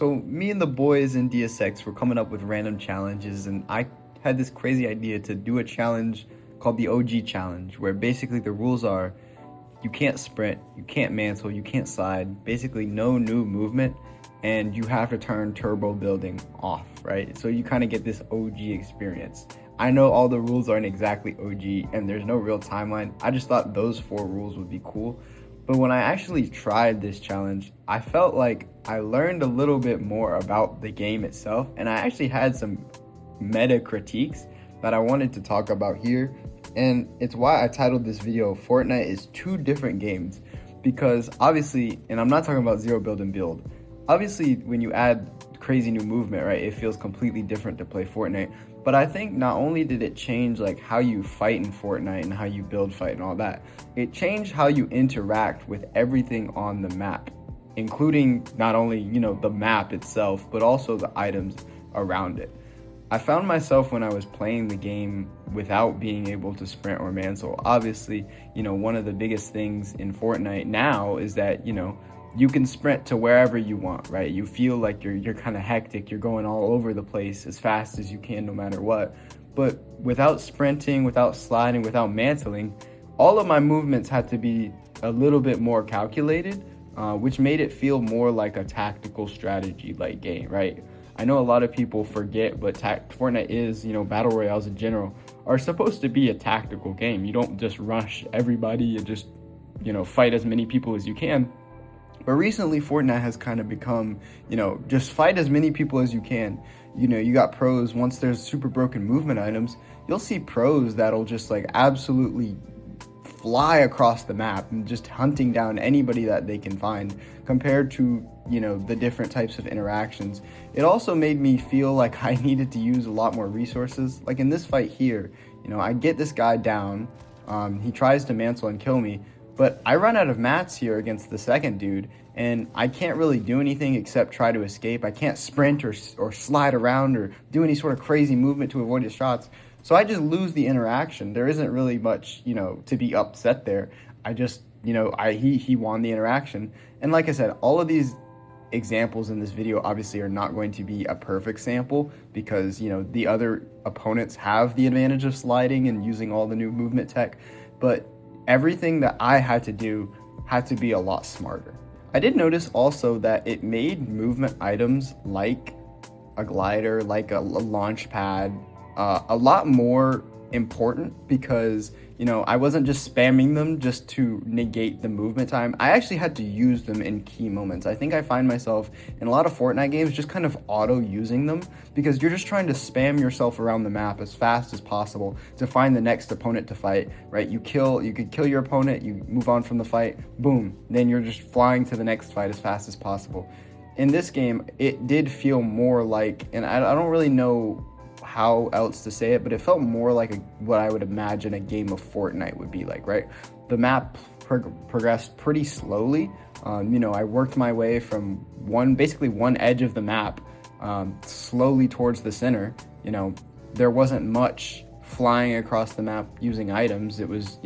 So me and the boys in DSX were coming up with random challenges, and I had this crazy idea to do a challenge called the OG challenge, where basically the rules are you can't sprint, you can't mantle, you can't slide, basically no new movement, and you have to turn turbo building off, right? So you kind of get this OG experience. I know all the rules aren't exactly OG and there's no real timeline. I just thought those 4 rules would be cool. But when I actually tried this challenge, I felt like I learned a little bit more about the game itself, and I actually had some meta critiques that I wanted to talk about here. And it's why I titled this video Fortnite is 2 different games, because obviously, and I'm not talking about zero build and build, obviously when you add crazy new movement, right, it feels completely different to play Fortnite. But I think not only did it change like how you fight in Fortnite and how you build fight and all that, it changed how you interact with everything on the map, including not only, the map itself, but also the items around it. I found myself when I was playing the game without being able to sprint or mantle. Obviously, one of the biggest things in Fortnite now is that, you can sprint to wherever you want, right? You feel like you're kind of hectic, you're going all over the place as fast as you can no matter what. But without sprinting, without sliding, without mantling, all of my movements had to be a little bit more calculated, which made it feel more like a tactical strategy like game, right? I know a lot of people forget, but Fortnite is, battle royales in general are supposed to be a tactical game. You don't just rush everybody and just, fight as many people as you can. But recently, Fortnite has kind of become, just fight as many people as you can. You got pros, once there's super broken movement items, you'll see pros that'll just like absolutely fly across the map and just hunting down anybody that they can find compared to, the different types of interactions. It also made me feel like I needed to use a lot more resources. Like in this fight here, I get this guy down, he tries to mantle and kill me, but I run out of mats here against the second dude, and I can't really do anything except try to escape. I can't sprint or slide around or do any sort of crazy movement to avoid his shots. So I just lose the interaction. There isn't really much, to be upset there. I just, he won the interaction. And like I said, all of these examples in this video obviously are not going to be a perfect sample because, the other opponents have the advantage of sliding and using all the new movement tech. But everything that I had to do had to be a lot smarter. I did notice also that it made movement items like a glider, like a launch pad, a lot more important because, I wasn't just spamming them just to negate the movement time. I actually had to use them in key moments. I think I find myself in a lot of Fortnite games just kind of auto using them because you're just trying to spam yourself around the map as fast as possible to find the next opponent to fight, right? You could kill your opponent, you move on from the fight, boom, then you're just flying to the next fight as fast as possible. In this game, it did feel more like, and I don't really know how else to say it, but it felt more like what I would imagine a game of Fortnite would be like, right? The map progressed pretty slowly. I worked my way from basically one edge of the map slowly towards the center. There wasn't much flying across the map using items. It was,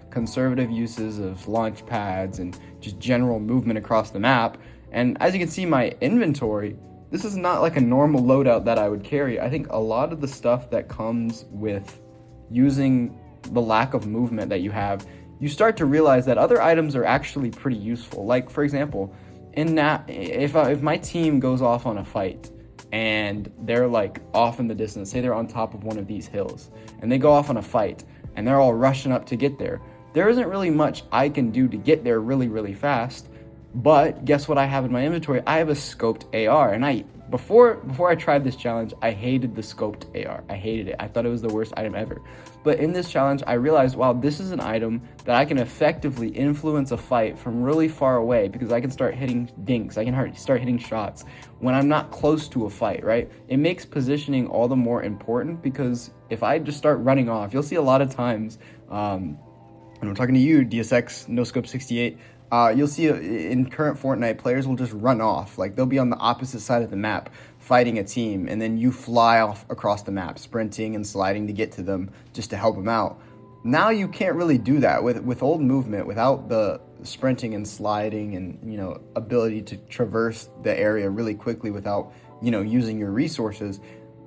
conservative uses of launch pads and just general movement across the map. And as you can see, my inventory, this is not like a normal loadout that I would carry. I think a lot of the stuff that comes with using the lack of movement that you have, you start to realize that other items are actually pretty useful. Like, for example, if my team goes off on a fight and they're like off in the distance, say they're on top of one of these hills, and they go off on a fight and they're all rushing up to get there, there isn't really much I can do to get there really, really fast. But guess what I have in my inventory? I have a scoped AR, and before I tried this challenge, I hated the scoped AR. I hated it. I thought it was the worst item ever. But in this challenge, I realized, wow, this is an item that I can effectively influence a fight from really far away because I can start hitting dinks. I can start hitting shots when I'm not close to a fight, right? It makes positioning all the more important because if I just start running off, you'll see a lot of times, and I'm talking to you, DSX, NoScope68, you'll see in current Fortnite, players will just run off. Like, they'll be on the opposite side of the map fighting a team, and then you fly off across the map, sprinting and sliding to get to them just to help them out. Now you can't really do that with old movement, without the sprinting and sliding and, you know, ability to traverse the area really quickly without, you know, using your resources,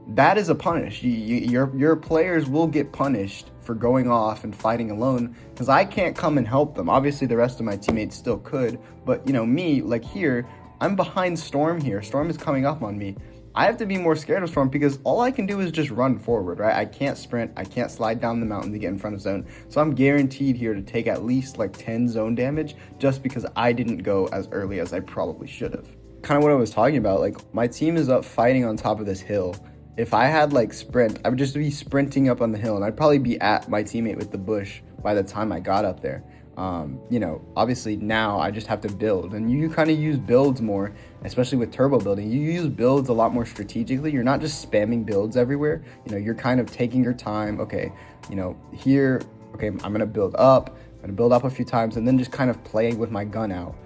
that is a punish. Your players will get punished for going off and fighting alone, because I can't come and help them. Obviously the rest of my teammates still could, but, you know, me, like here, I'm behind Storm here. Storm is coming up on me. I have to be more scared of Storm because all I can do is just run forward, right? I can't sprint. I can't slide down the mountain to get in front of zone. So I'm guaranteed here to take at least like 10 zone damage just because I didn't go as early as I probably should have. Kind of what I was talking about, like my team is up fighting on top of this hill. If I had like sprint, I would just be sprinting up on the hill and I'd probably be at my teammate with the bush by the time I got up there. You know, obviously now I just have to build, and you kind of use builds more, especially with turbo building. You use builds a lot more strategically. You're not just spamming builds everywhere. You know, you're kind of taking your time. Okay, you know, here, okay, I'm going to build up. I'm going to build up a few times and then just kind of play with my gun out.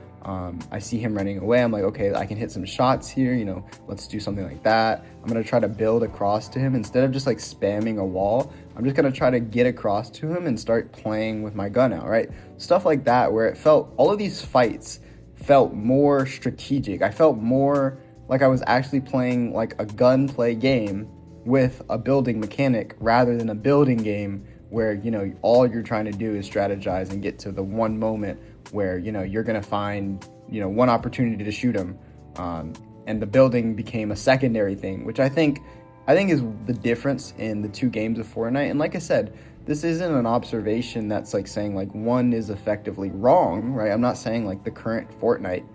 I see him running away. I'm like, okay, I can hit some shots here. You know, let's do something like that. I'm going to try to build across to him instead of just like spamming a wall. I'm just going to try to get across to him and start playing with my gun out, right? Stuff like that, where it felt, all of these fights felt more strategic. I felt more like I was actually playing like a gunplay game with a building mechanic rather than a building game where, you know, all you're trying to do is strategize and get to the one moment where, you know, you're going to find, you know, one opportunity to shoot him. And the building became a secondary thing, which I think is the difference in the two games of Fortnite. And like I said, this isn't an observation that's like saying like one is effectively wrong, right? I'm not saying like the current Fortnite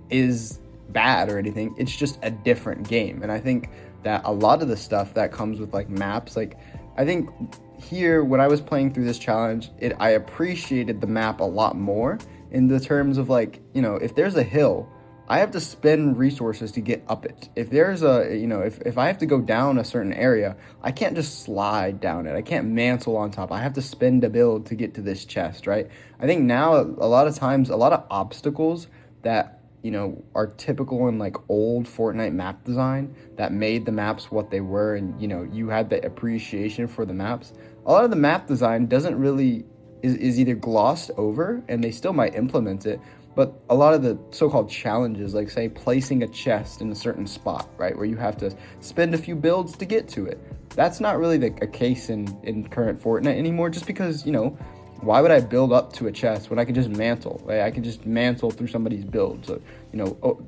is bad or anything. It's just a different game. And I think that a lot of the stuff that comes with like maps, like I think here when I was playing through this challenge, I appreciated the map a lot more in the terms of like, you know, if there's a hill, I have to spend resources to get up it. If there's a, you know, if I have to go down a certain area, I can't just slide down it. I can't mantle on top. I have to spend a build to get to this chest, right? I think now a lot of times, a lot of obstacles that, you know, are typical in like old Fortnite map design that made the maps what they were, and, you know, you had the appreciation for the maps. A lot of the map design doesn't really, is either glossed over, and they still might implement it, but a lot of the so-called challenges, like say placing a chest in a certain spot, right, where you have to spend a few builds to get to it, that's not really a case in current Fortnite anymore, just because, you know, why would I build up to a chest when I can just mantle? Right? I can just mantle through somebody's build. So, you know,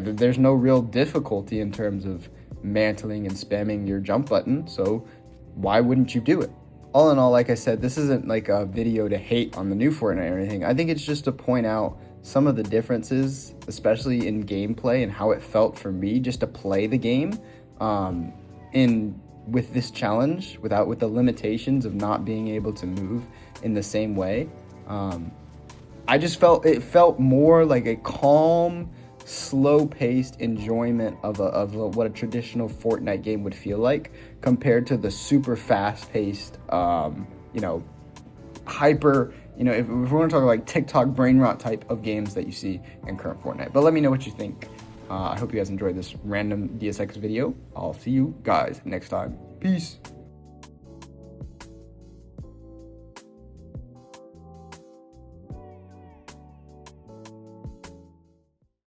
there's no real difficulty in terms of mantling and spamming your jump button, so why wouldn't you do it? All in all, like I said, this isn't like a video to hate on the new Fortnite or anything. I think it's just to point out some of the differences, especially in gameplay and how it felt for me just to play the game with this challenge with the limitations of not being able to move in the same way. I just it felt more like a calm, slow-paced enjoyment of what a traditional Fortnite game would feel like, compared to the super fast-paced, you know, hyper, you know, if we want to talk like TikTok brain rot type of games that you see in current Fortnite. But let me know what you think. I hope you guys enjoyed this random DSX video. I'll see you guys next time. Peace.